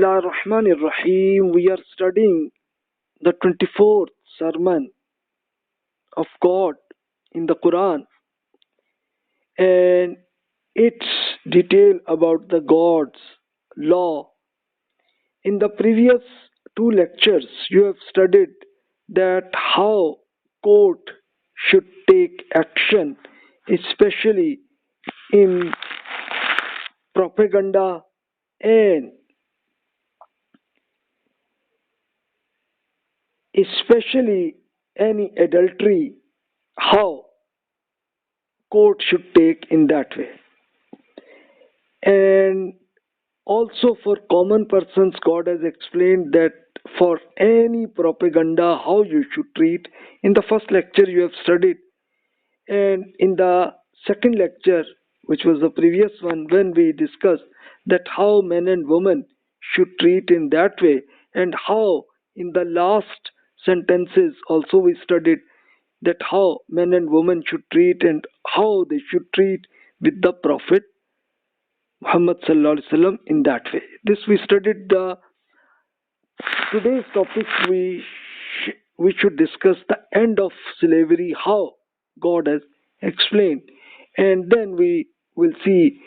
Bismillah ar-Rahman ar-Rahim. We are studying the 24th sermon of God in the Quran, and its detail about the God's law. In the previous two lectures, you have studied that how court should take action, especially in propaganda and especially any adultery, how court should take in that way. And also for common persons, God has explained that for any propaganda, how you should treat. In the first lecture, you have studied, and in the second lecture, which was the previous one, when we discussed that how men and women should treat in that way, and how in the last sentences also we studied that how men and women should treat and how they should treat with the Prophet Muhammad sallallahu alaihi wasallam in that way. This we studied. The today's topic we should discuss the end of slavery, how God has explained, and then we will see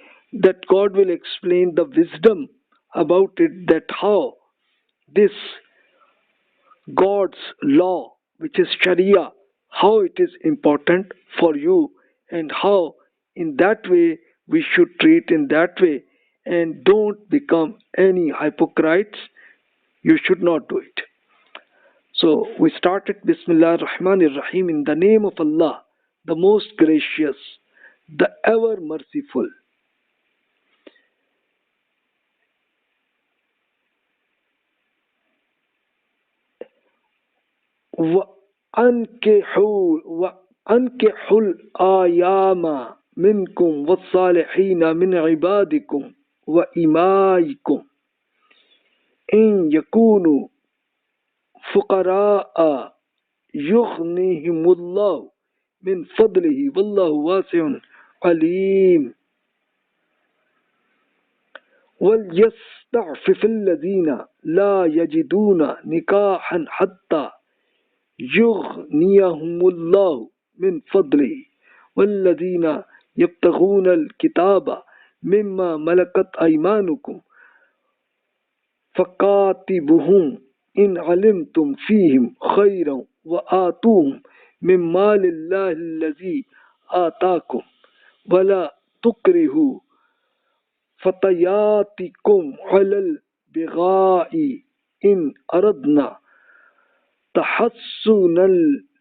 that God will explain the wisdom about it, that how this God's law, which is Sharia, how it is important for you, and how in that way we should treat in that way, and don't become any hypocrites. You should not do it. So we started Bismillah ar-Rahman ar-Rahim, in the name of Allah, the most gracious, the ever merciful. وَأَنكِحُوا الْآيَامَ مِنْكُمْ وَالصَّالِحِينَ مِنْ عِبَادِكُمْ وَإِمَائِكُمْ إِنْ يَكُونُوا فُقَرَاءَ يُغْنِهِمُ اللَّهُ مِنْ فَضْلِهِ وَاللَّهُ وَاسِعٌ عَلِيمٌ وَلْيَسْتَعْفِفِ الَّذِينَ لَا يَجِدُونَ نِكَاحًا حَتَّى يغنيهم الله من فضله والذين يبتغون الكتاب مما ملكت أيمانكم فكاتبوهم إن علمتم فيهم خيرا وآتوهم من مال الله الذي آتاكم ولا تكرهوا فتياتكم على البغاء إن أردنا تحسنا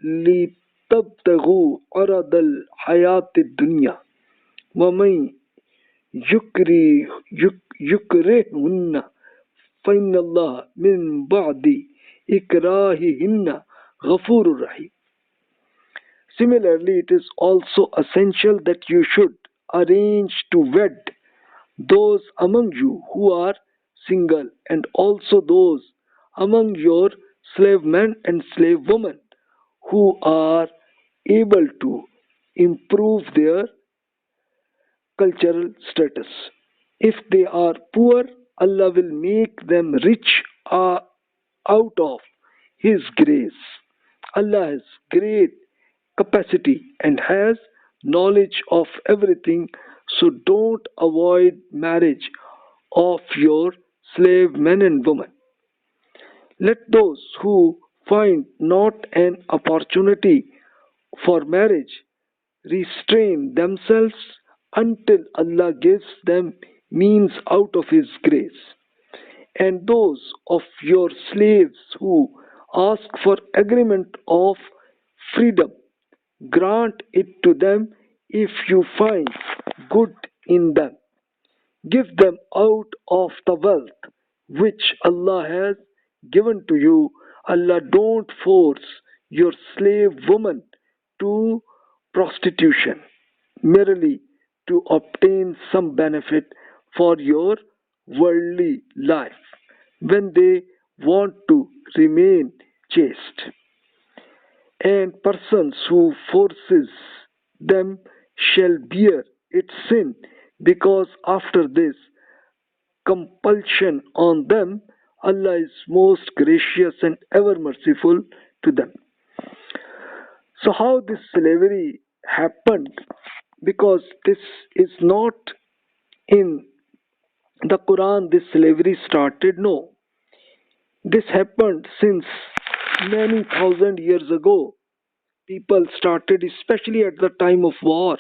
لتبتغوا عرض الحياة الدنيا ومن يكرهن فإن الله من بعد إكراههن غفور رحيم. Similarly, it is also essential that you should arrange to wed those among you who are single, and also those among your slave men and slave women who are able to improve their cultural status. If they are poor, Allah will make them rich out of His grace. Allah has great capacity and has knowledge of everything, so don't avoid marriage of your slave men and women. Let those who find not an opportunity for marriage restrain themselves until Allah gives them means out of His grace. And those of your slaves who ask for agreement of freedom, grant it to them if you find good in them. Give them out of the wealth which Allah has given to you. Allah don't force your slave woman to prostitution merely to obtain some benefit for your worldly life when they want to remain chaste. And persons who forces them shall bear its sin, because after this compulsion on them, Allah is most gracious and ever merciful to them. So how this slavery happened? Because this is not in the Quran this slavery started. No. This happened since many thousand years ago. People started, especially at the time of war,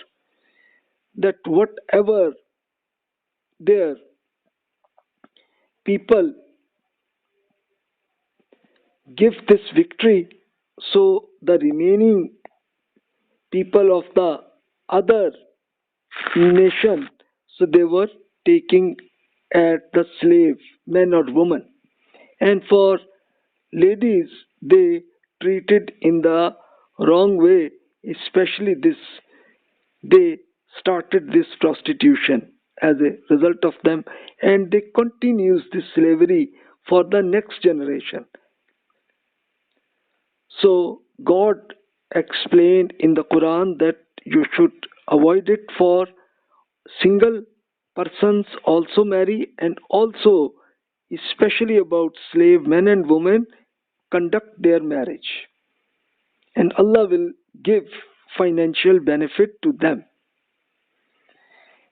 that whatever their people give this victory, so the remaining people of the other nation, so they were taking at the slave, men or women. And for ladies, they treated in the wrong way, especially this, they started this prostitution as a result of them, and they continues this slavery for the next generation. So God explained in the Quran that you should avoid it. For single persons also marry, and also especially about slave men and women conduct their marriage, and Allah will give financial benefit to them.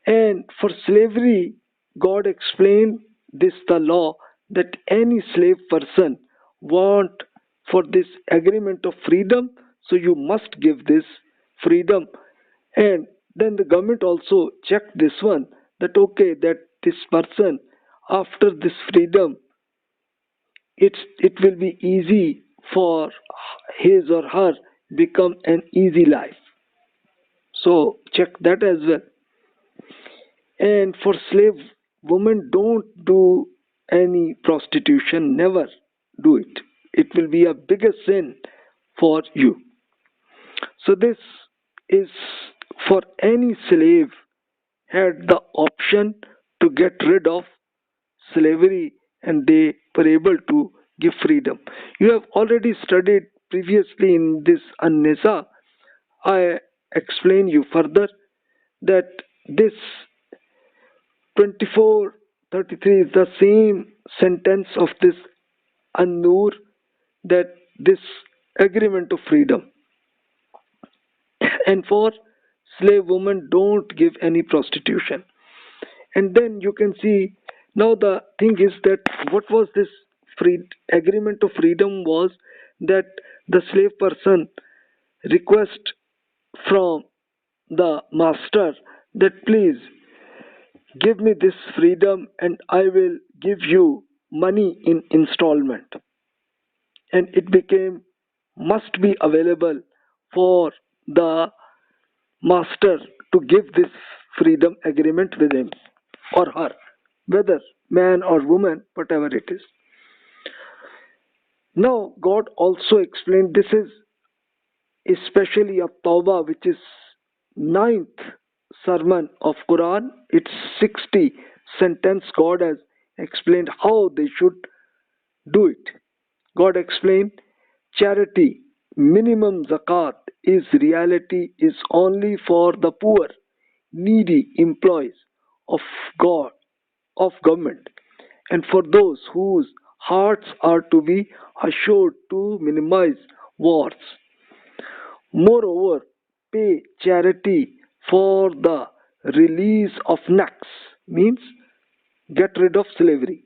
And for slavery, God explained this the law that any slave person want for this agreement of freedom, so you must give this freedom. And then the government also checked this one, that okay, that this person after this freedom, it will be easy for his or her become an easy life. So check that as well. And for slave women, don't do any prostitution, never do it. It will be a bigger sin for you. So this is for any slave had the option to get rid of slavery, and they were able to give freedom. You have already studied previously in this An-Nisa. I explain you further that this 24:33 is the same sentence of this An-Noor, that this agreement of freedom. And for slave women, don't give any prostitution. And then you can see, now the thing is that what was this free agreement of freedom was that the slave person request from the master that please give me this freedom and I will give you money in installment. And it became must be available for the master to give this freedom agreement with him or her, whether man or woman, whatever it is. Now God also explained this is especially a Tawbah, which is ninth sermon of Quran. It's 60 sentence. God has explained how they should do it. God explained charity, minimum zakat is reality is only for the poor, needy employees of God, of government, and for those whose hearts are to be assured to minimize wars. Moreover, pay charity for the release of necks, means get rid of slavery,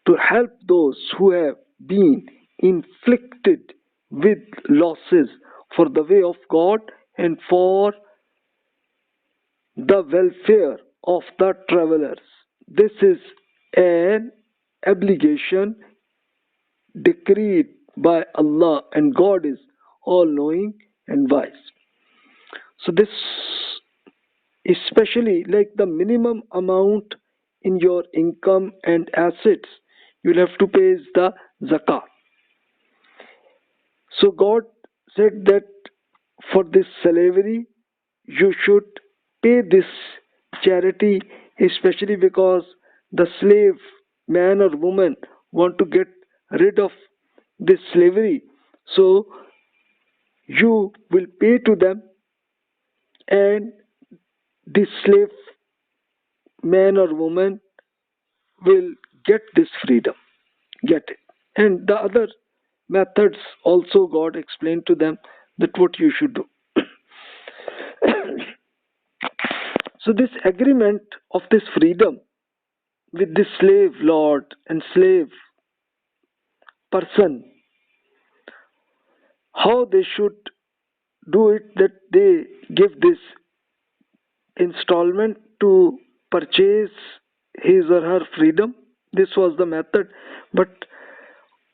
to help those who have been inflicted with losses for the way of God, and for the welfare of the travelers. This is an obligation decreed by Allah, and God is all knowing and wise. So this, especially like the minimum amount in your income and assets you'll have to pay is the zakat. So God said that for this slavery you should pay this charity, especially because the slave man or woman want to get rid of this slavery. So you will pay to them, and this slave man or woman will get this freedom. Get it. And the other methods also God explained to them that what you should do. So this agreement of this freedom with this slave lord and slave person, how they should do it, that they give this installment to purchase his or her freedom. This was the method, but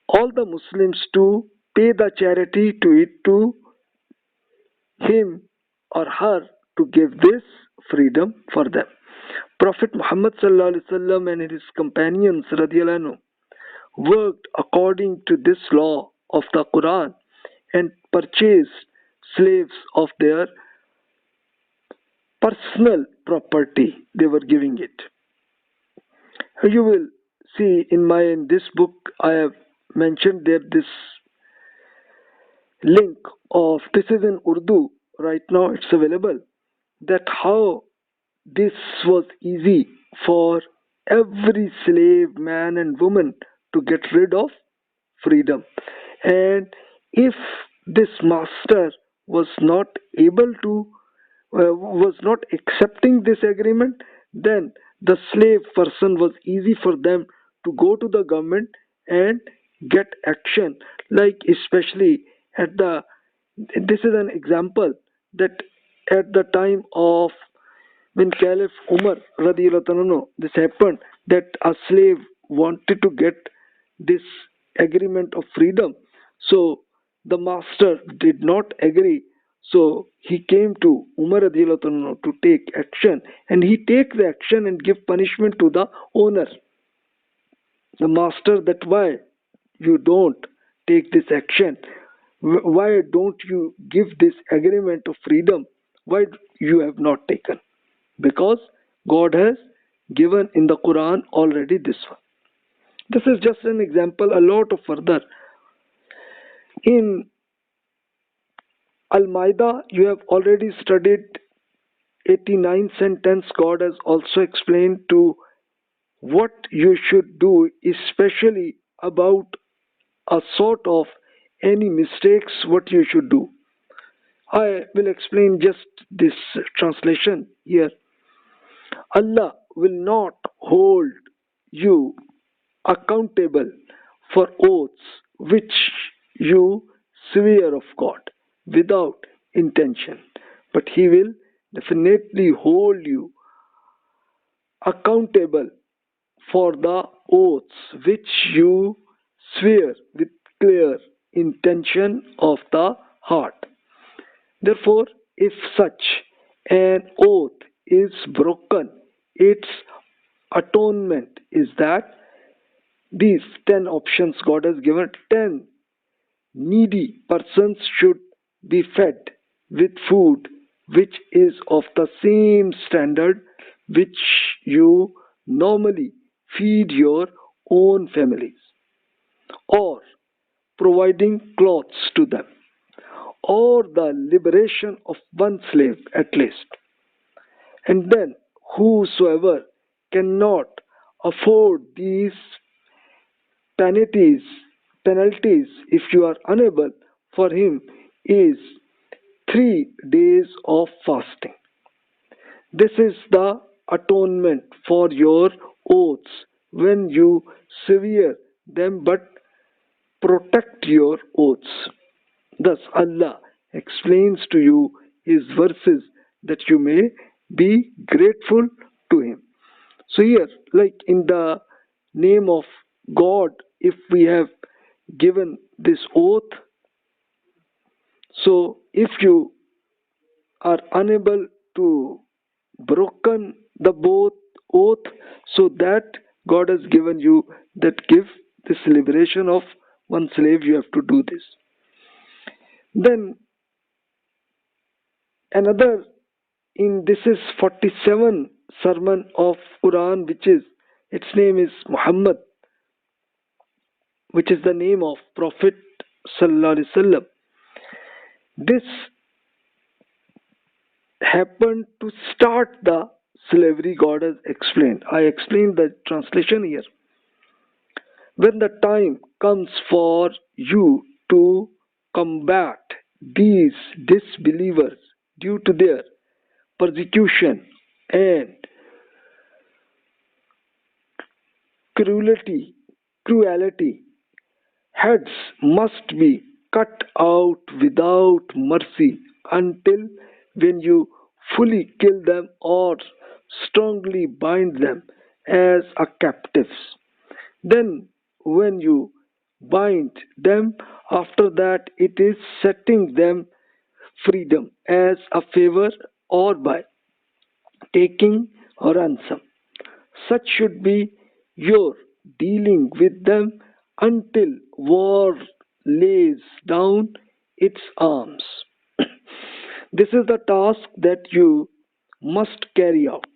all the Muslims to pay the charity to it, to him or her, to give this freedom for them. Prophet Muhammad sallallahu alaihi wasallam and his companions radiyallahu anhu worked according to this law of the Quran and purchased slaves of their personal property. They were giving it. You will see in this book I have mentioned there this link of, this is in Urdu right now, it's available, that how this was easy for every slave man and woman to get rid of freedom. And if this master was not able to was not accepting this agreement, then the slave person was easy for them to go to the government and get action. Like especially at the, this is an example, that at the time of when Caliph Umar radiyallahu anhu, this happened, that a slave wanted to get this agreement of freedom. So the master did not agree. So he came to Umar radiyallahu anhu to take action, and he take the action and give punishment to the owner, the master, that why you don't take this action, why don't you give this agreement of freedom, why you have not taken, because God has given in the Quran already this one. This is just an example, a lot of further. In Al-Ma'idah, you have already studied 89 sentence. God has also explained to what you should do, especially about a sort of any mistakes, what you should do. I will explain just this translation here. Allah will not hold you accountable for oaths which you swear of God without intention, but He will definitely hold you accountable for the oaths which you swear with clear intention of the heart. Therefore, if such an oath is broken, its atonement is that these 10 options God has given. 10 needy persons should be fed with food which is of the same standard which you normally feed your own families, or providing clothes to them, or the liberation of one slave at least. And then whosoever cannot afford these penalties, if you are unable, for him is 3 days of fasting. This is the atonement for your oaths when you swear them, but protect your oaths. Thus Allah explains to you His verses that you may be grateful to Him. So here, like in the name of God, if we have given this oath, so if you are unable to broken the both oath, so that God has given you that give this liberation of one slave, you have to do this. Then another, in this is 47 sermon of Quran, which is, its name is Muhammad, which is the name of Prophet sallallahu alaihi wasallam. This happened to start the slavery God has explained. I explained the translation here. When the time comes for you to combat these disbelievers due to their persecution and cruelty, heads must be cut out without mercy until when you fully kill them or strongly bind them as a captives. Then, when you bind them, after that it is setting them freedom as a favor or by taking a ransom. Such should be your dealing with them until war lays down its arms. This is the task that you must carry out.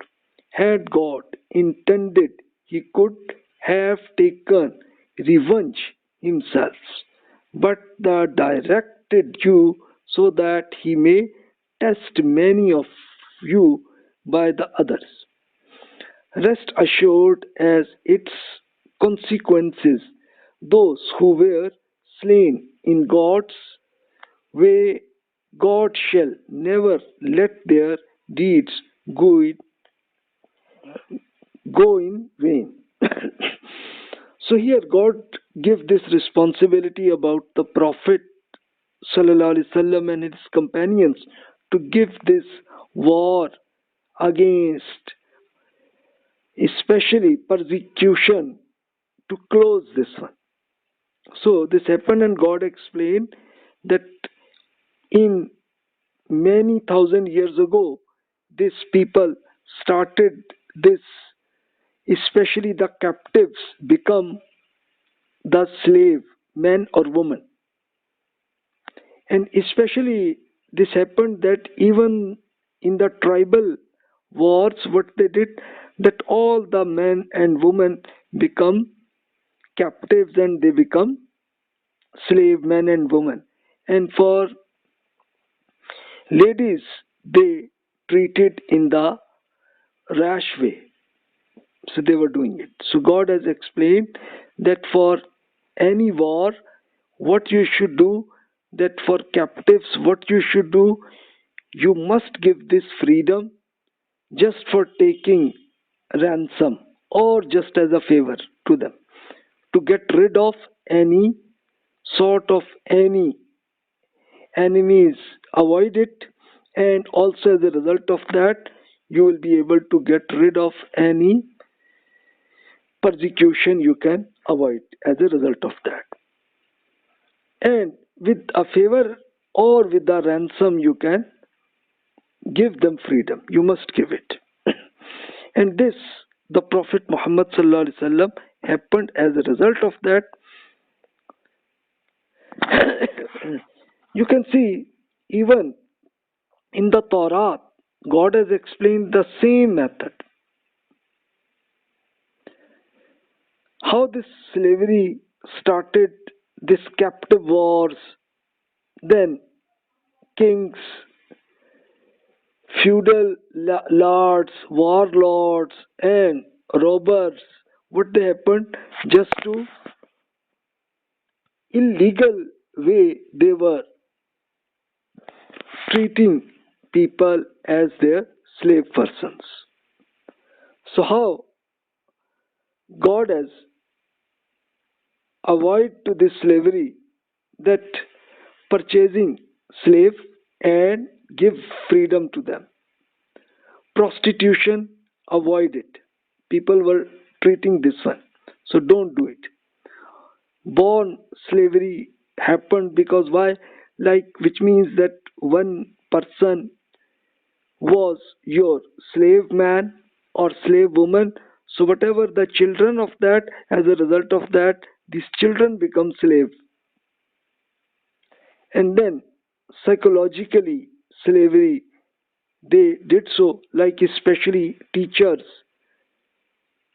Had God intended, He could have taken revenge Himself, but the directed you so that He may test many of you by the others. Rest assured as its consequences, those who were slain in God's way, God shall never let their deeds go in vain. So here God give this responsibility about the Prophet sallallahu alaihi wasallam and his companions to give this war against especially persecution to close this one. So this happened and God explained that in many thousand years ago these people started this, especially the captives become the slave man or woman, and especially this happened that even in the tribal wars what they did, that all the men and women become captives and they become slave men and women, and for ladies they treated in the rash way, so they were doing it. So God has explained that for any war what you should do, that for captives what you should do, you must give this freedom just for taking ransom or just as a favor to them, to get rid of any sort of any enemies, avoid it, and also as a result of that you will be able to get rid of any persecution you can avoid as a result of that. And with a favor or with a ransom you can give them freedom, you must give it. And this the Prophet Muhammad sallallahu alaihi wasallam happened as a result of that. You can see even in the Torah God has explained the same method, how this slavery started, this captive wars, then kings, feudal lords, warlords, and robbers. What they happened, just to illegal way they were treating people as their slave persons. So how God has avoided to this slavery, that purchasing slave and give freedom to them. Prostitution, avoid it. People were treating this one, so don't do it. Born slavery happened because why? Like, which means that one person was your slave man or slave woman, so whatever the children of that, as a result of that these children become slaves. And then psychologically slavery they did so, like especially teachers,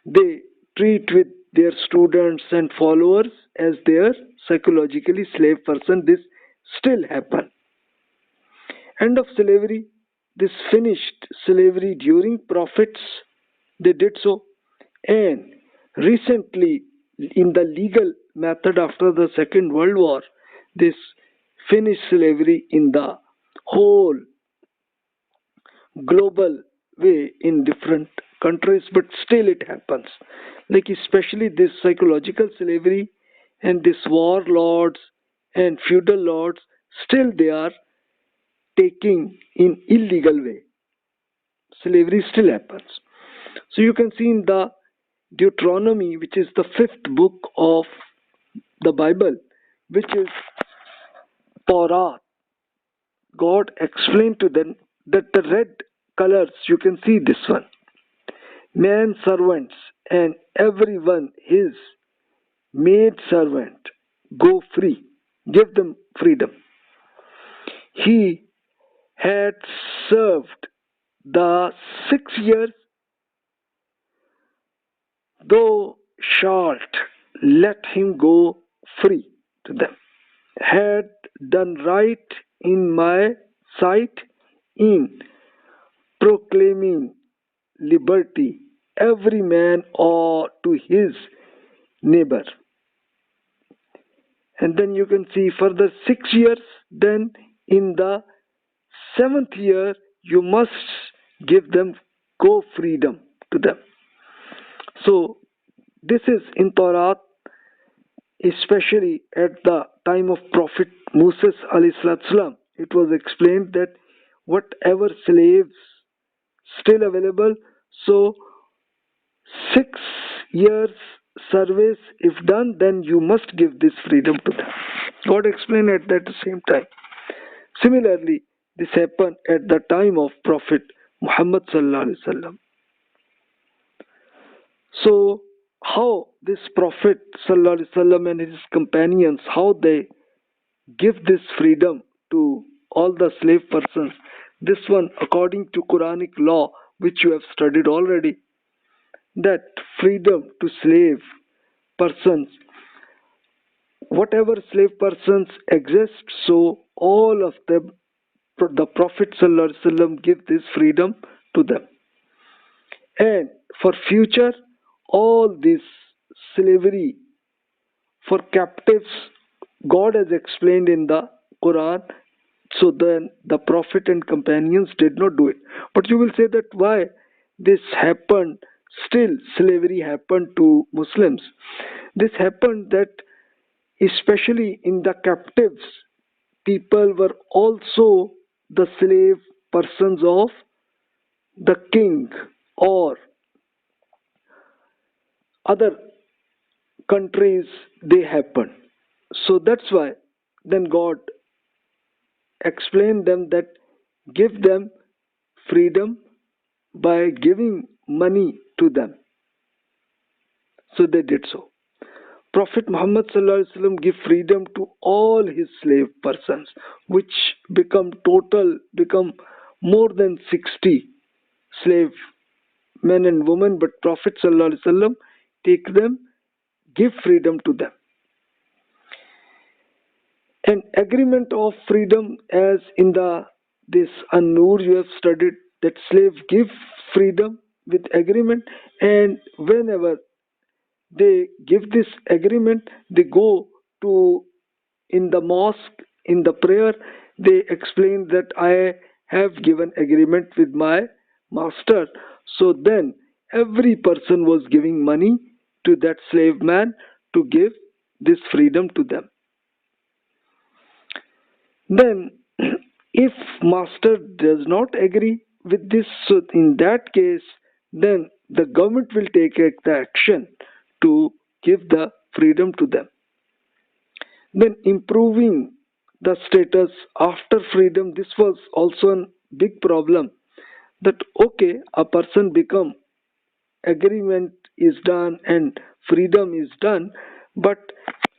they treat with their students and followers as their psychologically slave person. This still happen. End of slavery, this finished slavery during prophets, they did so. And recently, in the legal method after the Second World War, this finished slavery in the whole global way in different countries, but still it happens. Like especially this psychological slavery and this warlords and feudal lords, still they are taking in illegal way. Slavery still happens. So you can see in the Deuteronomy, which is the fifth book of the Bible, which is Torah, God explained to them that the red colors, you can see this one, man servants and everyone his maid servant go free, give them freedom. He had served the 6 years, thou shalt let him go free to them. Had done right in my sight in proclaiming liberty, every man or to his neighbor. And then you can see further 6 years, then in the 7th year you must give them go freedom to them. So this is in Torah, especially at the time of Prophet Moses alayhi salam. It was explained that whatever slaves still available, so 6 years service if done, then you must give this freedom to them. God explained at that same time. Similarly, this happened at the time of Prophet Muhammad sallallahu alaihi wasallam. So how this Prophet sallallahu alaihi wasallam and his companions, how they give this freedom to all the slave persons. This one according to Quranic law, which you have studied already, that freedom to slave persons, whatever slave persons exist, so all of them, the Prophet ﷺ give this freedom to them. And for future, all this slavery for captives, God has explained in the Quran, so then the Prophet and companions did not do it. But you will say that why this happened, still slavery happened to Muslims. This happened that especially in the captives, people were also the slave persons of the king or other countries, they happen. So that's why then God explained them that give them freedom by giving money to them. So they did so. Prophet Muhammad sallallahu alaihi wasallam give freedom to all his slave persons, which become more than 60 slave men and women. But Prophet sallallahu alaihi wasallam take them, give freedom to them. An agreement of freedom, as in this Noor you have studied, that slave give freedom with agreement, and whenever they give this agreement, they go to in the mosque, in the prayer, they explain that I have given agreement with my master. So then every person was giving money to that slave man to give this freedom to them. Then if master does not agree with this, so in that case then the government will take the action to give the freedom to them. Then improving the status after freedom, this was also a big problem, that okay, a person become, agreement is done and freedom is done, but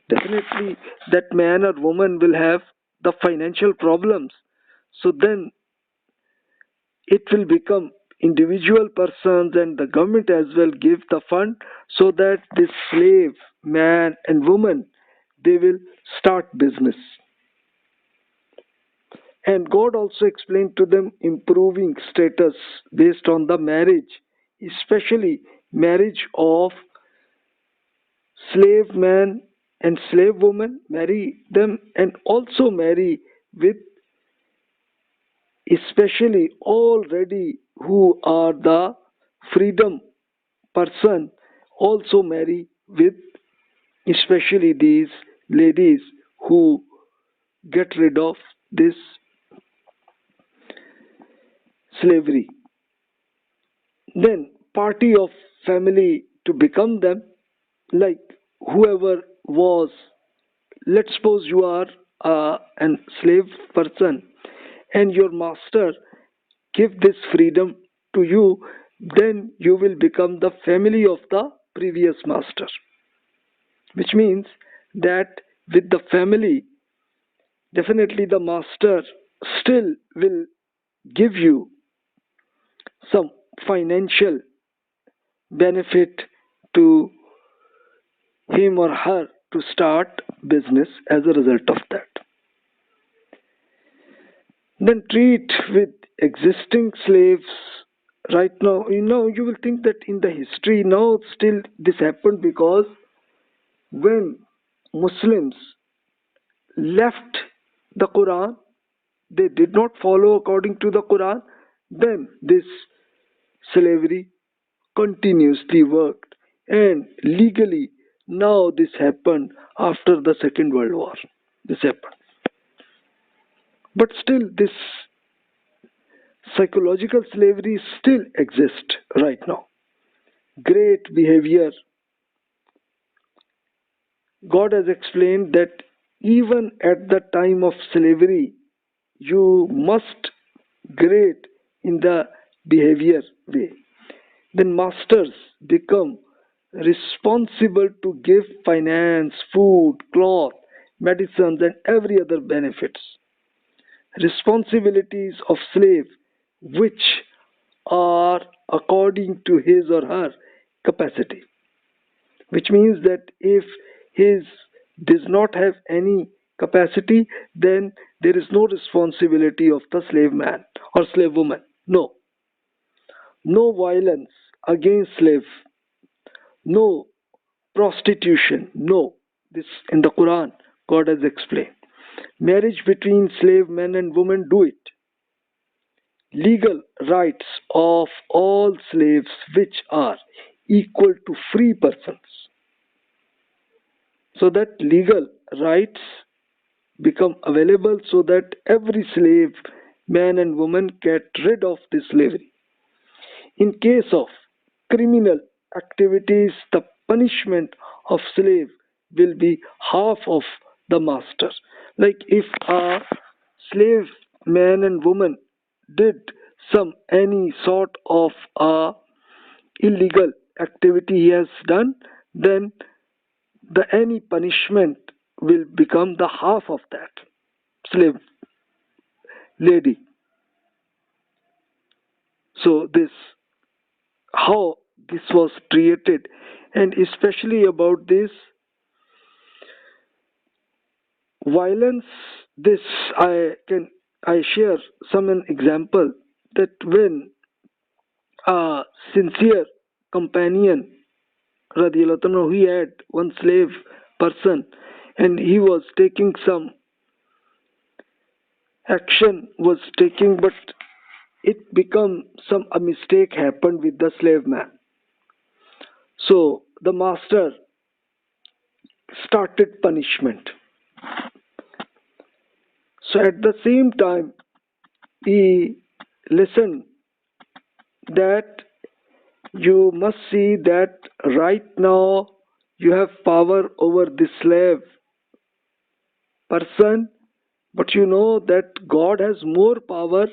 definitely that man or woman will have the financial problems. So then it will become individual persons and the government as well give the fund, so that this slave man and woman, they will start business. And God also explained to them improving status based on the marriage, especially marriage of slave man and slave woman, marry them and also marry with especially already who are the freedom person, also marry with especially these ladies who get rid of this slavery. Then party of family to become them, like whoever was, let's suppose you are an slave person and your master give this freedom to you, then you will become the family of the previous master, which means that with the family, definitely the master still will give you some financial benefit to him or her to start business as a result of that. Then treat with existing slaves. Right now, you will think that in the history now still this happened because when Muslims left the Quran, they did not follow according to the Quran, then this slavery continuously worked, and legally now this happened after the Second World War. This happened. But still this psychological slavery still exists right now. Great behavior. God has explained that even at the time of slavery, you must grade in the behavior way. Then masters become responsible to give finance, food, cloth, medicines, and every other benefits. Responsibilities of slave, which are according to his or her capacity, which means that if his does not have any capacity, then there is no responsibility of the slave man or slave woman. No violence against slave, no prostitution, no. This in the Quran God has explained. Marriage between slave men and women, do it. Legal rights of all slaves which are equal to free persons, so that legal rights become available so that every slave man and woman get rid of this slavery. In case of criminal activities, the punishment of slave will be half of the master. Like if a slave man and woman did some any sort of illegal activity he has done, then the any punishment will become the half of that slave lady. So this how this was treated, and especially about this violence, this I share some an example that when a sincere companion radiallahu anhu, he had one slave person and he was taking some action was taking, but it become some a mistake happened with the slave man. So the master started punishment. So at the same time he listened that you must see that right now you have power over this slave person, but you know that God has more power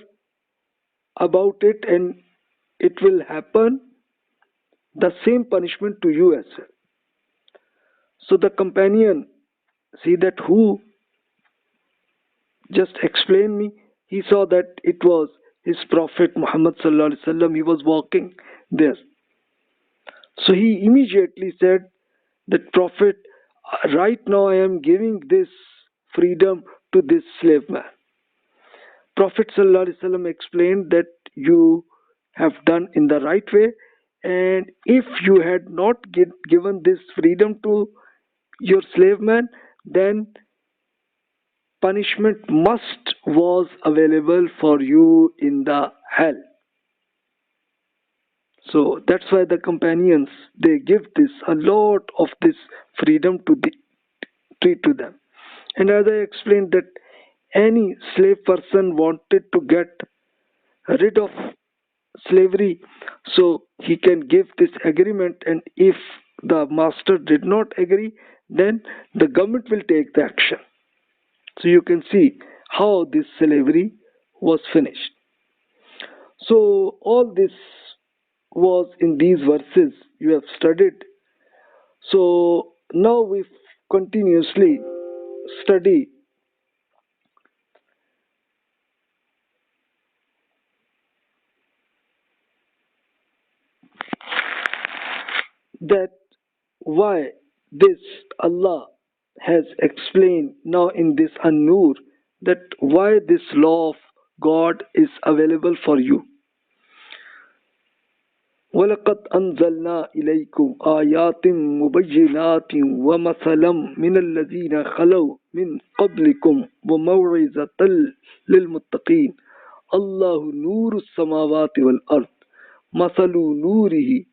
about it, and it will happen the same punishment to you as well. So the companion, see that who just explained me, he saw that it was his Prophet Muhammad sallallahu alaihi wasallam. He was walking there. So he immediately said that Prophet, right now I am giving this freedom to this slave man. Prophet ﷺ explained that you have done in the right way, and if you had not given this freedom to your slave man, then punishment must was available for you in the hell. So that's why the companions, they give this a lot of this freedom to them. And as I explained that any slave person wanted to get rid of slavery, so he can give this agreement, and if the master did not agree, then the government will take the action. So you can see how this slavery was finished. So all this was in these verses you have studied. So now we continuously study that why this Allah has explained now in this An-Nur, that why this law of God is available for you. وَلَقَدْ أَنزَلْنَا إِلَيْكُمْ آيَاتٍ مُبَيِّنَاتٍ وَمَثَلًا مِنَ الَّذِينَ خَلَوْا مِنْ قَبْلِكُمْ وَمَوْعِظَةً لِلْمُتَّقِينَ الله نور السماوات والأرض مثل نوره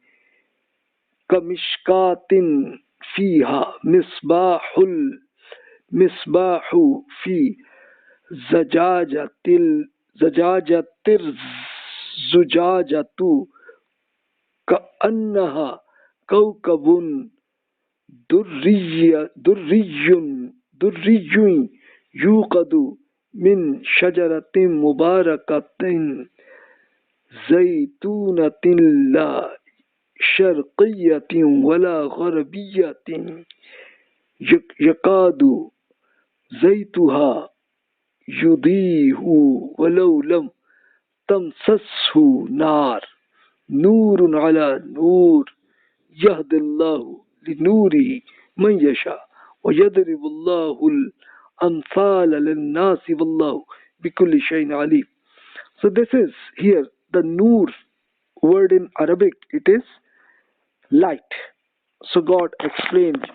كمشكاة فيها مصباح في زجاجة الزجاجة كأنها كوكب دري يوقد من شجرة مباركة زيتونة لا شرقية ولا غربية يكاد زيتها يضيء ولو لم تمسسه نار نور على نور يهدي الله لنوره من يشاء ويضرب الله الأمثال للناس والله بكل شيء عليم. So this is here the Noor word in Arabic, it is light. So God explained,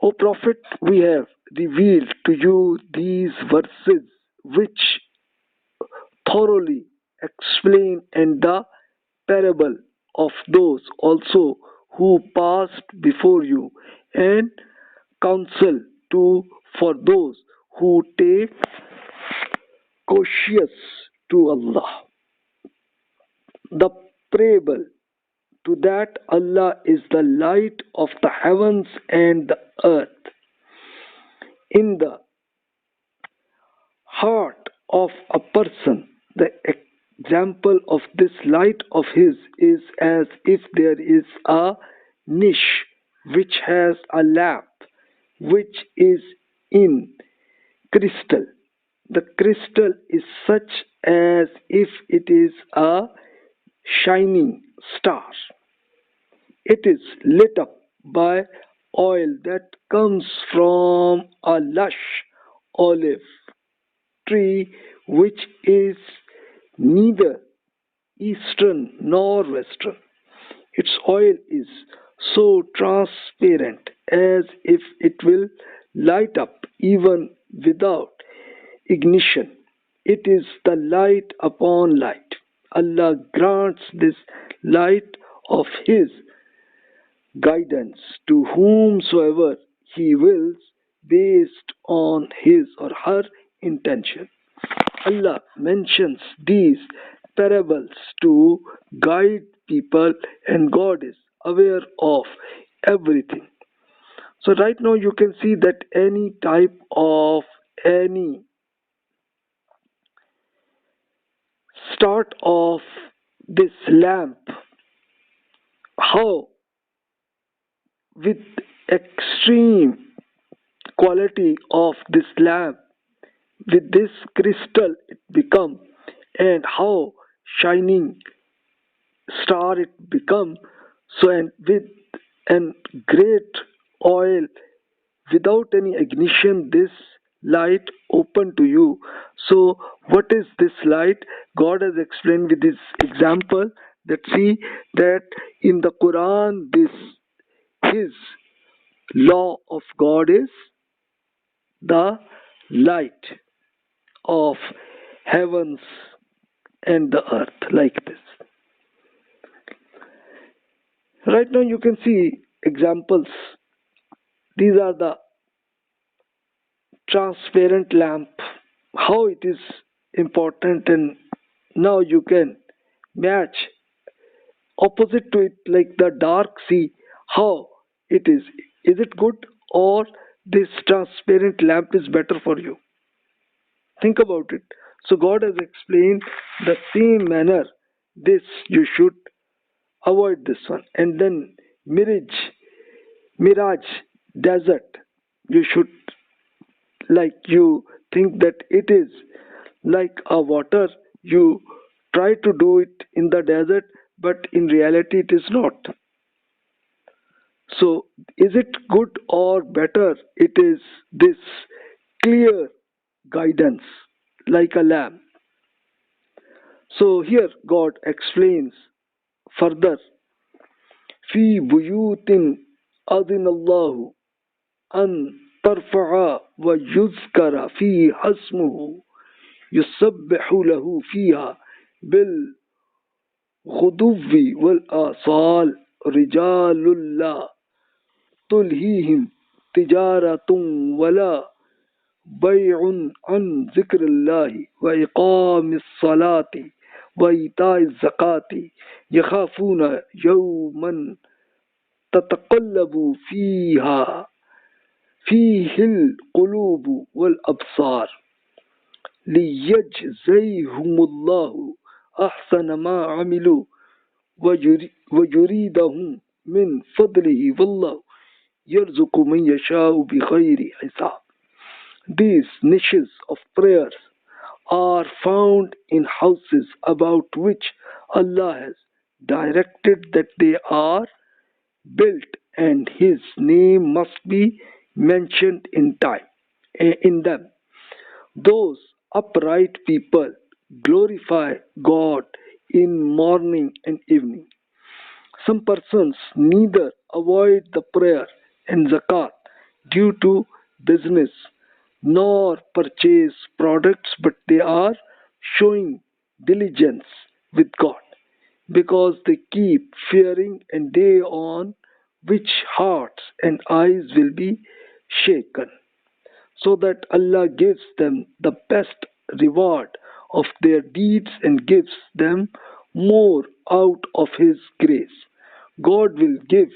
O Prophet, we have revealed to you these verses which thoroughly explain and the parable of those also who passed before you, and counsel to for those who take cautious to Allah. The parable to that Allah is the light of the heavens and the earth. In the heart of a person, the example of this light of his is as if there is a niche which has a lamp which is in crystal. The crystal is such as if it is a shining star. It is lit up by oil that comes from a lush olive tree which is neither eastern nor western. Its oil is so transparent as if it will light up even without ignition. It is the light upon light. Allah grants this light of His guidance to whomsoever He wills based on his or her intention. Allah mentions these parables to guide people, and God is aware of everything. So right now you can see that any type of any start of this lamp, how with extreme quality of this lamp, with this crystal it become, and how shining star it become. So and with an great oil without any ignition, this light open to you. So what is this light? God has explained with this example that see that in the Quran this his law of God is the light of heavens and the earth, like this. Right now you can see examples. These are the transparent lamp, how it is important, and now you can match opposite to it like the dark sea, how it is it good, or this transparent lamp is better for you? Think about it. So God has explained the same manner, this you should avoid this one. And then mirage desert, you should, like you think that it is like a water, you try to do it in the desert, but in reality it is not. So is it good or better? It is this clear guidance like a lamp. So here God explains further, في بيوت أذن الله أن ترفع ويذكر فيها اسمه يسبح له فيها بالغدو والآصال رجال لا تلهيهم تجارة ولا بيع عن ذكر الله وإقام الصلاة وإيتاء الزكاة يخافون يوما تتقلب فيه القلوب والأبصار ليجزيهم الله أحسن ما عملوا ويريدهم من فضله والله يرزق من يشاء بغير حساب. These niches of prayers are found in houses about which Allah has directed that they are built, and His name must be mentioned in them. Those upright people glorify God in morning and evening. Some persons neither avoid the prayer and zakat due to business nor purchase products, but they are showing diligence with God because they keep fearing a day on which hearts and eyes will be shaken, so that Allah gives them the best reward of their deeds and gives them more out of His grace. God will give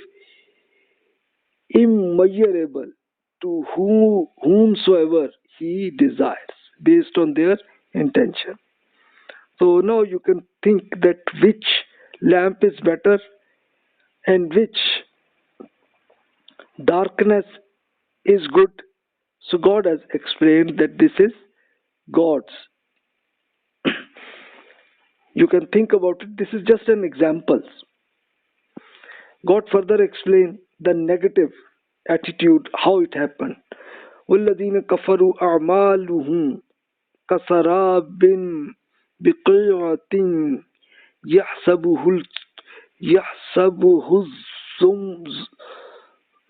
immeasurable to whomsoever He desires based on their intention. So now you can think that which lamp is better and which darkness is good. So God has explained that this is God's. You can think about it. This is just an example. God further explained the negative attitude, how it happened. وَالَّذِينَ كَفَرُوا أَعْمَالُهُمْ كَسَرَابٍ بِقِيعَةٍ يَحْسَبُهُ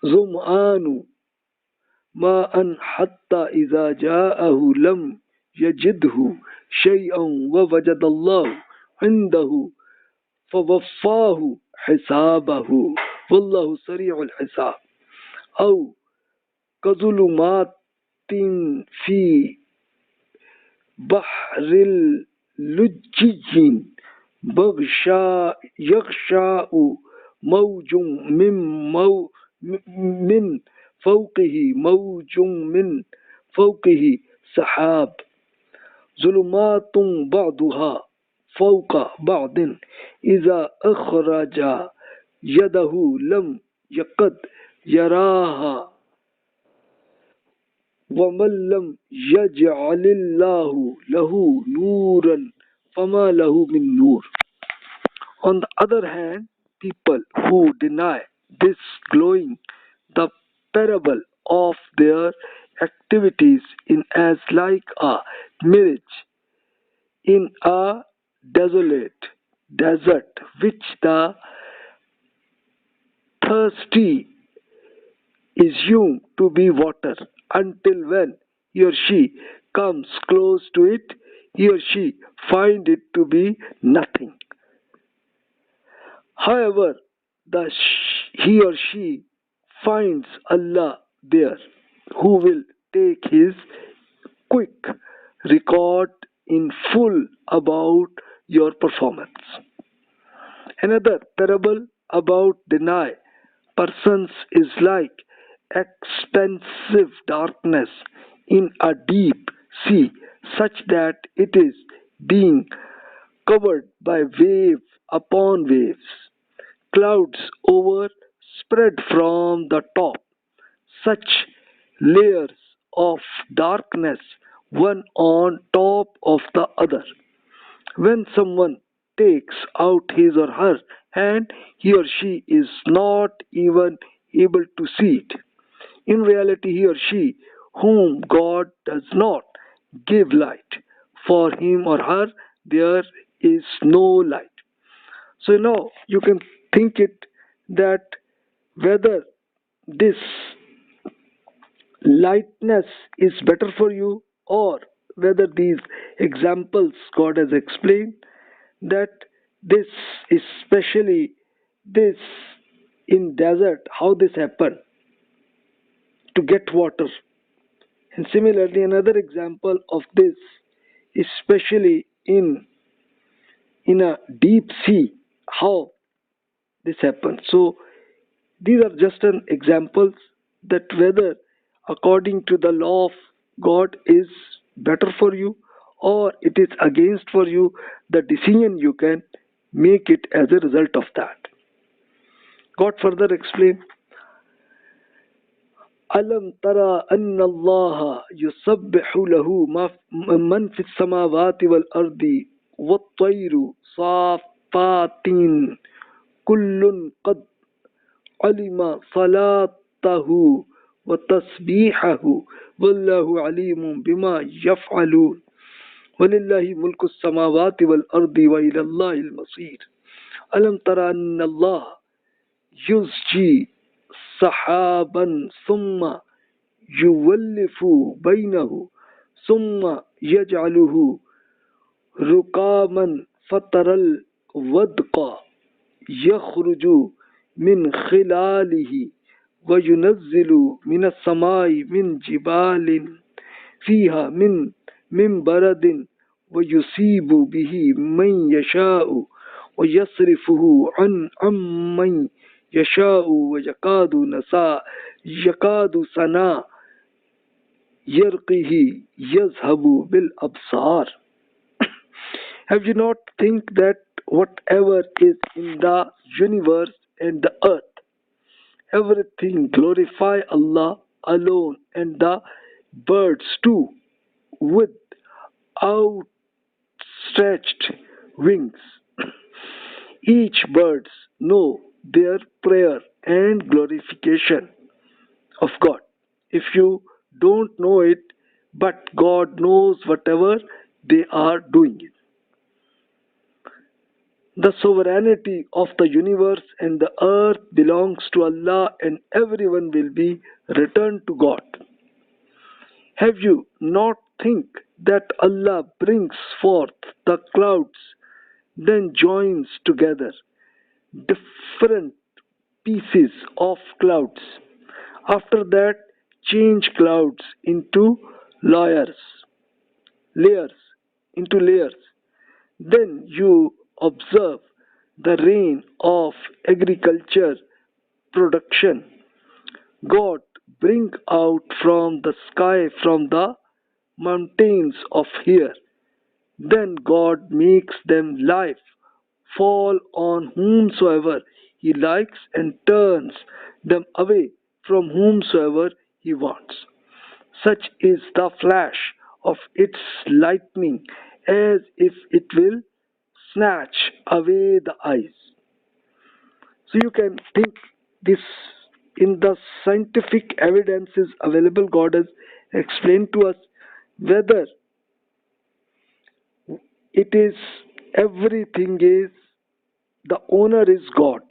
الظُّمْآنُ ماء حتى إذا جاءه لم يجده شيئا ووجد الله عنده فوفاه حسابه والله سريع الحساب. أو كظلمات في بحر اللجي يغشاء موج من فوقه موج من فوقه سحاب ظلمات بعضها فوق بعض إذا أخرج يده لم يكد يراها ومن لم يجعل الله له نورا فما له من نور. On the other hand, people who deny this glowing the parable of their activities in as like a mirage in a desolate desert which the thirsty assume to be water until when he or she comes close to it, he or she find it to be nothing. However, he or she finds Allah there, who will take his quick record in full about your performance. Another parable about deny persons is like expensive darkness in a deep sea, such that it is being covered by wave upon waves. Clouds overspread from the top, such layers of darkness one on top of the other. When someone takes out his or her hand, he or she is not even able to see it. In reality, he or she, whom God does not give light, for him or her there is no light. So now you can think it that whether this lightness is better for you, or whether these examples God has explained that this, especially this in desert, how this happened to get water. And similarly, another example of this, especially in a deep sea, how this happens. So these are just an examples that whether according to the law of God is better for you or it is against for you, the decision you can make it as a result of that. God further explained, ألم ترى أن الله يسبح له من في السماوات والأرض والطير صافات كل قد علم صلاته وتسبيحه والله عليم بما يفعلون ولله ملك السماوات والأرض وإلى الله المصير ألم ترى أن الله يزجي سحابا ثم يولف بينه ثم يجعله ركاما فترى الودق يخرج من خلاله وينزل من السماء من جبال فيها من برد ويصيب به من يشاء ويصرفه عن من يشاء يكاد سنا يرقه يذهب بالأبصار. Have you not think that whatever is in the universe and the earth, everything glorify Allah alone, and the birds too with outstretched wings. Each birds know their prayer and glorification of God. If you don't know it, but God knows whatever they are doing. The sovereignty of the universe and the earth belongs to Allah, and everyone will be returned to God. Have you not think that Allah brings forth the clouds, then joins together different pieces of clouds? After that, change clouds into layers, layers. Then you observe the rain of agriculture production. God bring out from the sky, from the mountains of here. Then God makes them life fall on whomsoever he likes and turns them away from whomsoever he wants. Such is the flash of its lightning, as if it will snatch away the eyes. So you can think this in the scientific evidence is available, God has explained to us whether it is everything is the owner is God,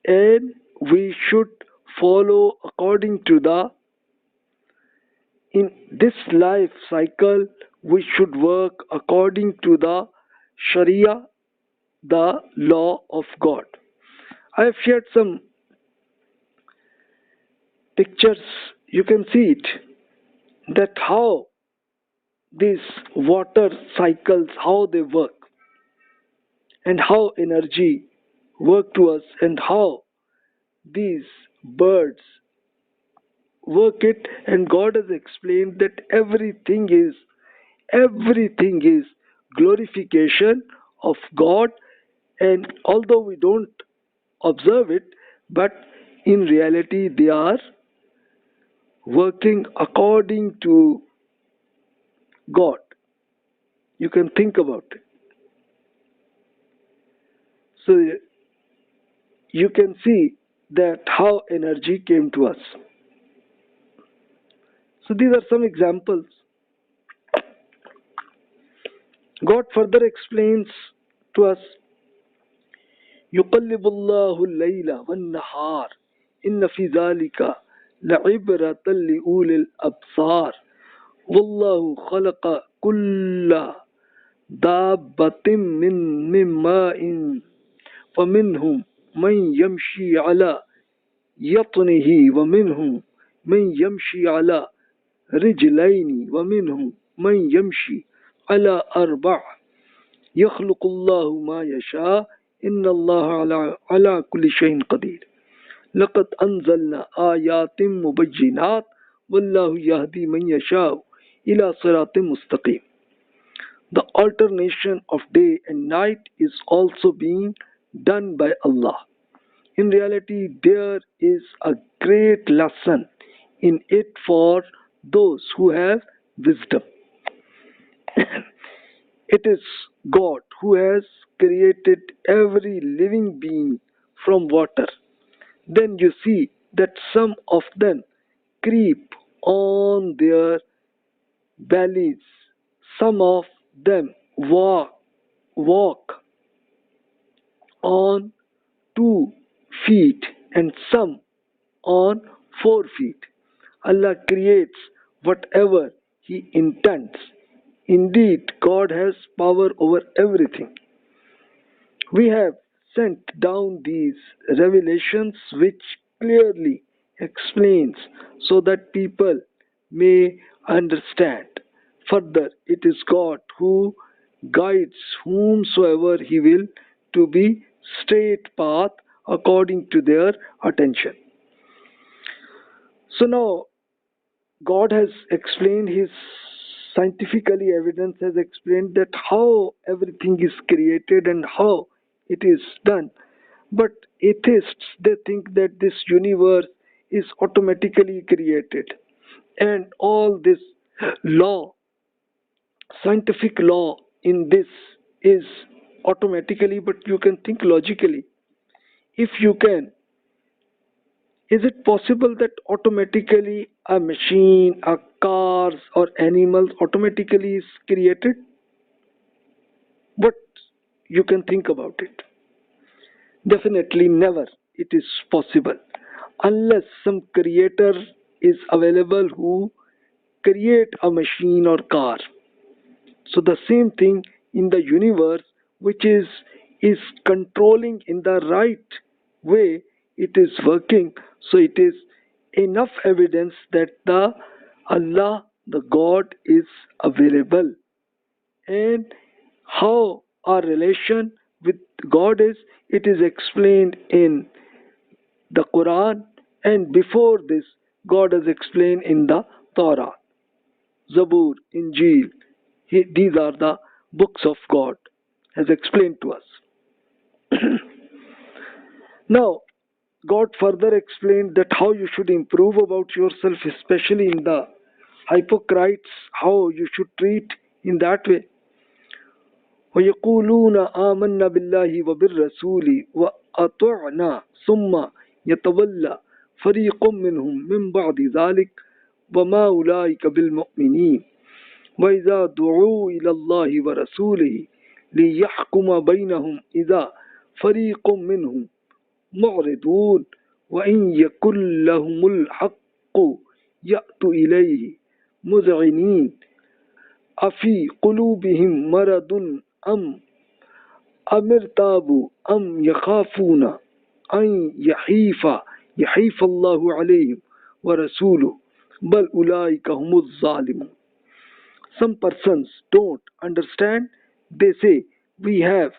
and we should follow according to the in this life cycle we should work according to the Sharia, the law of God. I have shared some pictures. You can see it, that how these water cycles, how they work, and how energy work to us, and how these birds work it. And God has explained that everything is glorification of God. And although we don't observe it, but in reality they are working according to God. You can think about it. So you can see that how energy came to us. So these are some examples. God further explains to us, يُقَلِّبُ اللَّهُ اللَّيْلَ وَالنَّهَارَ إِنَّ فِي ذَلِكَ لَعِبْرَةً لِأُولِي الْأَبْصَارِ وَاللَّهُ خَلَقَ كُلَّ دَابَّةٍ مِّن مَّاءٍ فَمِنْهُم مَّن يَمْشِي عَلَى يَطْنِهِ وَمِنْهُم مَّن يَمْشِي عَلَى رِجْلَيْنِ وَمِنْهُم مَّن يَمْشِي على أربع يخلق الله ما يشاء إن الله على كل شيء قدير لقد أنزلنا آيات مبينات والله يهدي من يشاء إلى صراط مستقيم. The alternation of day and night is also being done by Allah. In reality, there is a great lesson in it for those who have wisdom. It is God who has created every living being from water. Then you see that some of them creep on their bellies, some of them walk on 2 feet, and some on 4 feet. Allah creates whatever He intends. Indeed, God has power over everything. We have sent down these revelations which clearly explains so that people may understand. Further, it is God who guides whomsoever He will to the straight path according to their attention. So now God has explained His scientifically evidence has explained that how everything is created and how it is done. But atheists, they think that this universe is automatically created, and all this law, scientific law in this is automatically. But you can think logically. If you can, is it possible that automatically a machine, a cars or animals automatically is created? But you can think about it. Definitely never it is possible unless some creator is available who create a machine or car. So the same thing in the universe, which is controlling in the right way, it is working. So it is enough evidence that the Allah, the God, is available. And how our relation with God is, it is explained in the Quran, and before this God has explained in the Torah, Zabur, Injil. These are the books of God has explained to us. Now God further explained that how you should improve about yourself, especially in the hypocrites, how you should treat in that way. وَيَقُولُونَ آمَنَّا بِاللَّهِ وَبِالرَّسُولِ وَأَطَعْنَا ثُمَّ يَتَوَلَّى فريق منهم من بعد ذلك وما أولئك بالمؤمنين وإذا دعوا إلى الله ورسوله ليحكم بينهم إذا فريق منهم معرضون وإن يكن لهم الحق يأتوا إليه مذعنين أفي قلوبهم مرض أم ارتابوا أم يخافون أن يحيف الله عليهم ورسوله بل أولئك هم الظالمون. Some persons don't understand. They say, we have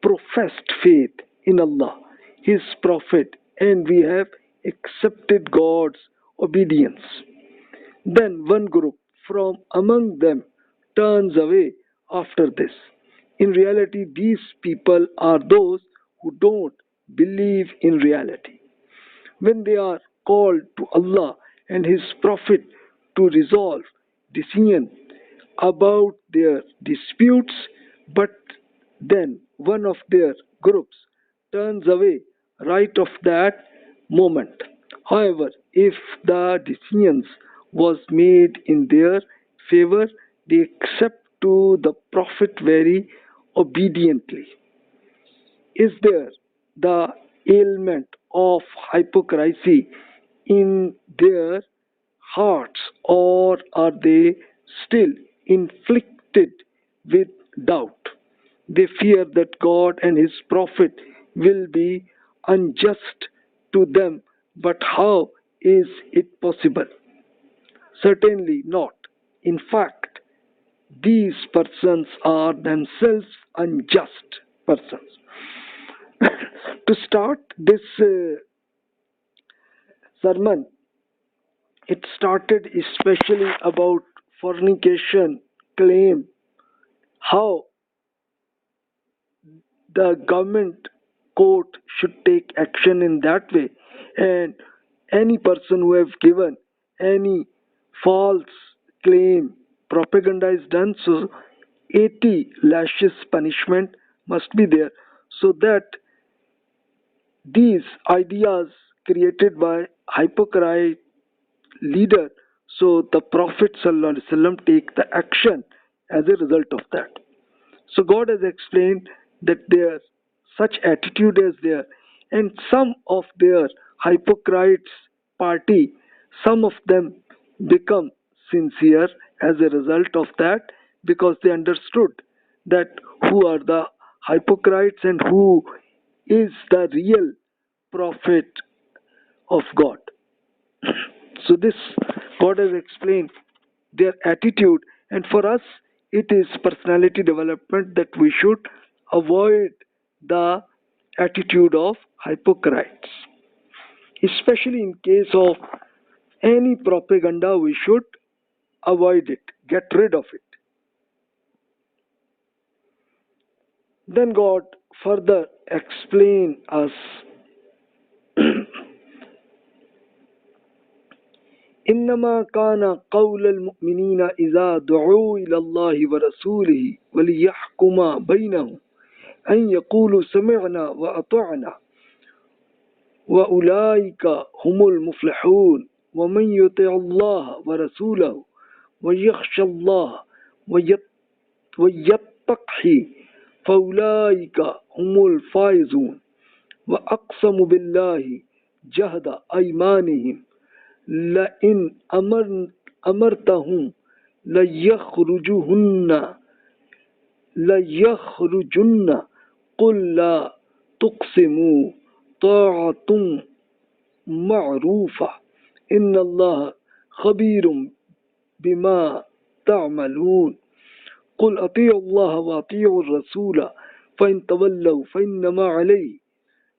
professed faith in Allah, His Prophet, and we have accepted God's obedience. Then one group from among them turns away after this. In reality, these people are those who don't believe in reality. When they are called to Allah and His Prophet to resolve decisions about their disputes, but then one of their groups turns away right of that moment. However, if the decisions was made in their favor, they accept to the Prophet very obediently. Is there the ailment of hypocrisy in their hearts, or are they still inflicted with doubt? They fear that God and His Prophet will be unjust to them, but how is it possible? Certainly not. In fact, these persons are themselves unjust persons. To start this sermon, it started especially about fornication claim, how the government court should take action in that way, and any person who have given any false claim, propaganda is done, so 80 lashes punishment must be there, so that these ideas created by hypocrite leader, so the Prophet ﷺ take the action as a result of that. So God has explained that there such attitude is there, and some of their hypocrites party, some of them become sincere as a result of that, because they understood that who are the hypocrites and who is the real prophet of God. So this God has explained their attitude, and for us it is personality development that we should avoid the attitude of hypocrites. Especially in case of any propaganda, we should avoid it, get rid of it. Then God further explain us إنما كان قول المؤمنين إذا دعوا إلى الله ورسوله وليحكم بينهم أن يقولوا سمعنا وأطعنا وأولئك هم المفلحون ومن يطع الله ورسوله ويخشى الله ويتقه فأولئك هم الفائزون وأقسموا بالله جهد أيمانهم لئن أمرتهم ليخرجن قل لا تقسموا طاعة معروفة إن الله خبير بما تعملون قل أطيعوا الله وأطيعوا الرسول فإن تولوا فإنما عليه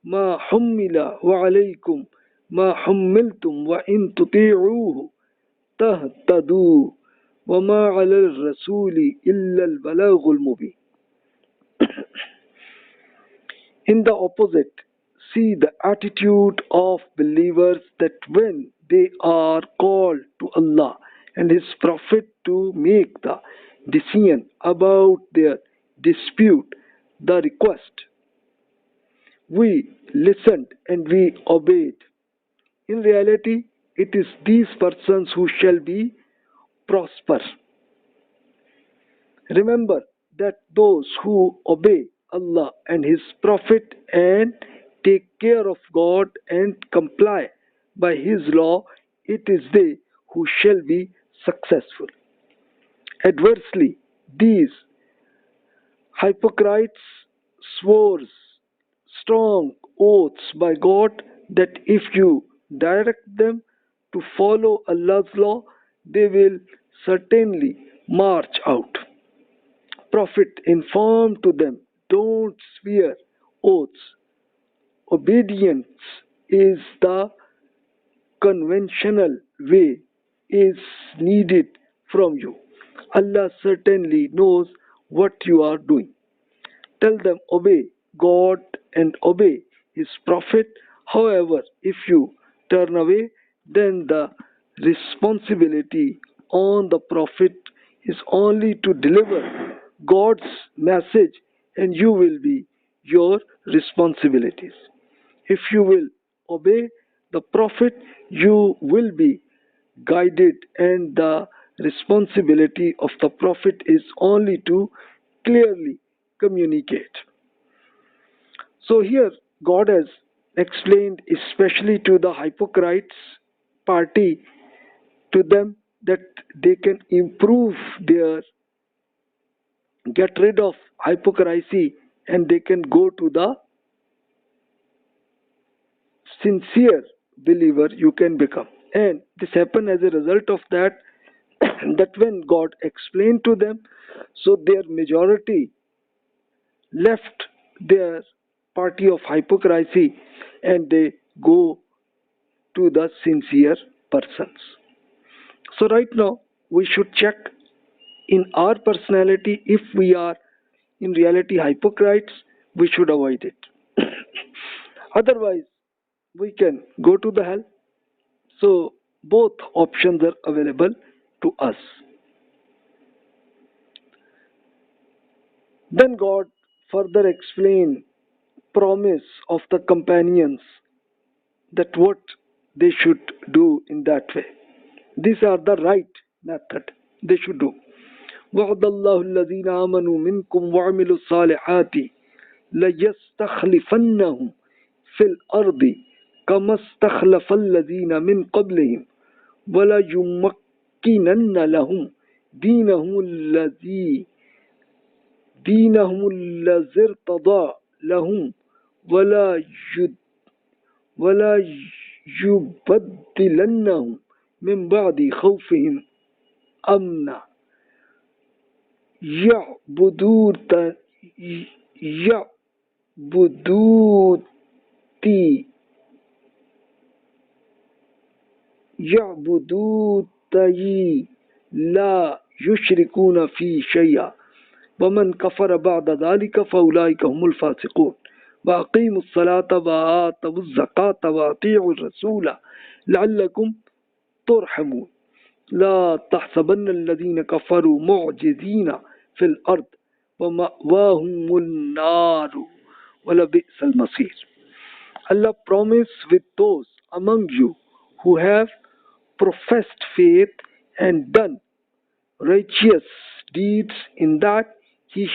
ما حمل وعليكم ما حملتم وإن تطيعوه تهتدوا وما على الرسول إلا البلاغ المبين. In the opposite, see the attitude of believers that when they are called to Allah and His Prophet to make the decision about their dispute, the request, we listened and we obeyed. In reality, it is these persons who shall be prosper. Remember that those who obey Allah and His Prophet and take care of God and comply by His law, it is they who shall be successful. Adversely, these hypocrites swore strong oaths by God that if you direct them to follow Allah's law, they will certainly march out. Prophet informed to them, don't swear oaths. Obedience is the conventional way is needed from you. Allah certainly knows what you are doing. Tell them, obey God and obey His Prophet. However, if you turn away, then the responsibility on the Prophet is only to deliver God's message, and you will be your responsibilities. If you will obey the Prophet, you will be guided, and the responsibility of the Prophet is only to clearly communicate. So here God has explained, especially to the hypocrites party, to them that they can improve their, get rid of hypocrisy, and they can go to the sincere believer you can become. And this happened as a result of that, that when God explained to them, so their majority left their party of hypocrisy and they go to the sincere persons. So right now we should check in our personality. If we are in reality hypocrites, we should avoid it. Otherwise we can go to the hell. So both options are available to us. Then God further explained promise of the companions, that what they should do in that way. These are the right method they should do. وعد الله الذين آمنوا منكم وعملوا الصالحات ليستخلفنهم في الأرض كما استخلف الذين من قبلهم ولا يمكنن لهم دينهم الذي ارتضى لهم ولا يبدلنهم من بعد خوفهم أمنا يعبدونني لا يشركون في شيئا ومن كفر بعد ذلك فأولئك هم الفاسقون وأقيموا الصلاة وآتوا الزكاة وأطيعوا الرسول لعلكم ترحمون لا تحسبن الذين كفروا معجزين في الأرض ومأواهم النار ولبئس المصير. Allah promised with those among you who have professed faith and done righteous deeds in that he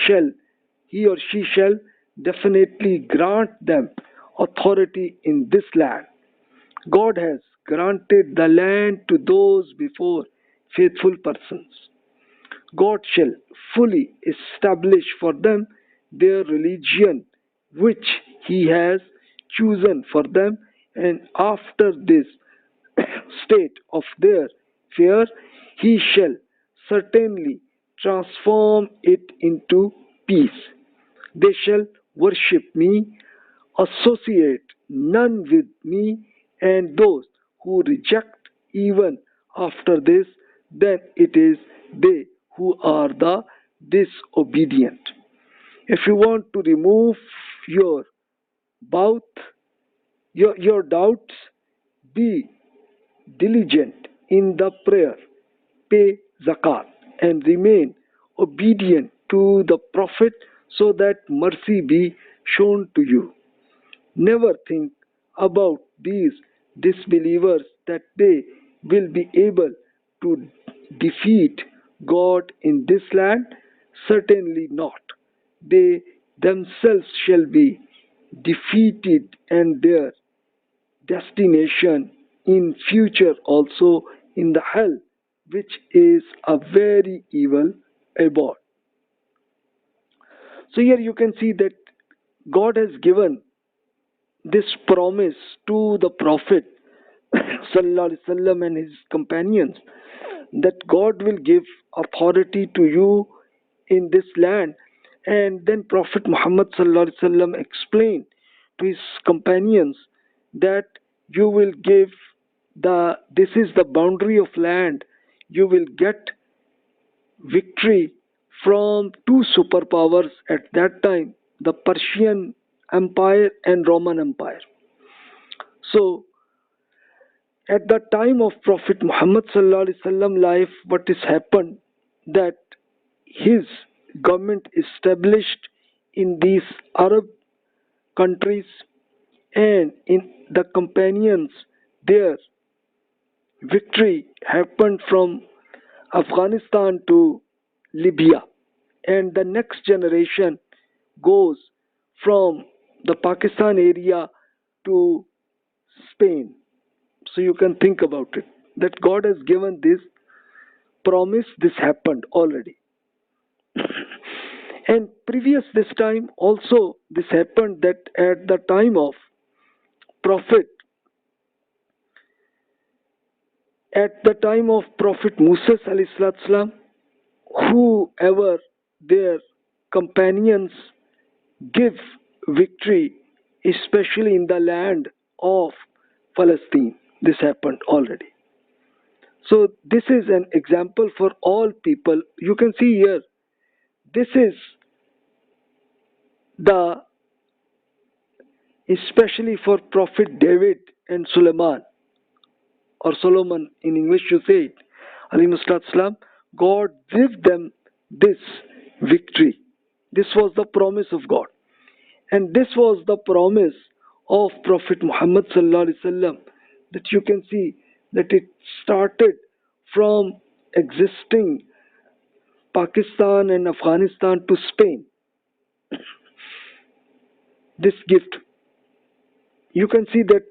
or she shall definitely grant them authority in this land. God has granted the land to those before faithful persons. God shall fully establish for them their religion which He has chosen for them, and after this state of their fear, He shall certainly transform it into peace. They shall worship me, associate none with me, and those who reject even after this, then it is they who are the disobedient. If you want to remove your doubts, be diligent in the prayer, pay zakat, and remain obedient to the Prophet so that mercy be shown to you. Never think about these disbelievers that they will be able to defeat God in this land? Certainly not. They themselves shall be defeated, and their destination in future also in the hell, which is a very evil abode. So here you can see that God has given this promise to the Prophet sallallahu alaihi wasallam and his companions that God will give authority to you in this land. And then Prophet Muhammad sallallahu alaihi wasallam explained to his companions that you will give this is the boundary of land. You will get victory from two superpowers at that time, the Persian Empire and Roman Empire. So at the time of Prophet Muhammad sallallahu alaihi wasallam life, what has happened that his government established in these Arab countries, and in the companions their victory happened from Afghanistan to Libya, and the next generation goes from the Pakistan area to Spain. So you can think about it that God has given this promise. This happened already. And previous this time also this happened, that at the time of Prophet Musa alayhi salatu salam, whoever their companions give victory, especially in the land of Palestine. This happened already. So this is an example for all people. You can see here, this is especially for Prophet David and Solomon, or Solomon in English you say it, alayhi salatu salam, God gave them this victory. This was the promise of God. And this was the promise of Prophet Muhammad sallallahu alaihi wasallam, that you can see that it started from existing Pakistan and Afghanistan to Spain. This gift, you can see that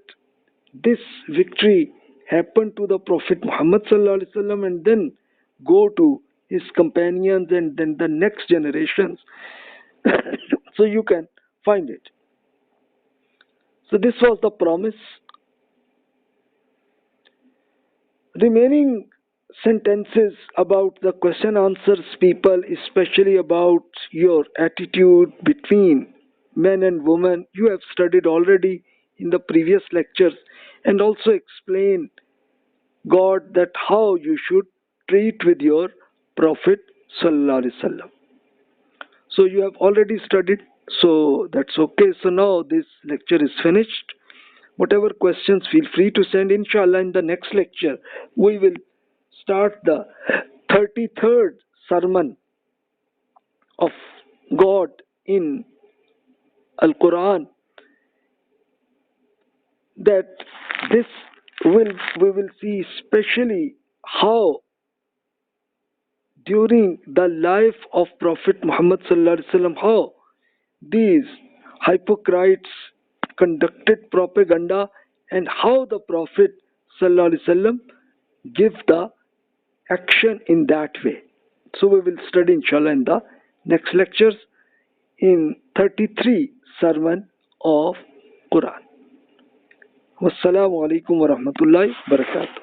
this victory happened to the Prophet Muhammad sallallahu alaihi wasallam, and then go to his companions and then the next generations. So you can find it. So this was the promise. Remaining sentences about the question answers people, especially about your attitude between men and women, you have studied already in the previous lectures, and also explain God that how you should treat with your Prophet sallallahu alaihi wasallam. So you have already studied, so that's okay. So now this lecture is finished. Whatever questions, feel free to send. Inshallah, in the next lecture we will start the 33rd sermon of God in Al-Quran. That this we will see especially how during the life of Prophet Muhammad sallallahu alaihi wasallam, how these hypocrites conducted propaganda, and how the Prophet sallallahu alaihi wasallam give the action in that way. So we will study inshallah in the next lectures in 33 sermon of Quran. Wassalamu alaikum wa rahmatullahi wa barakatuh.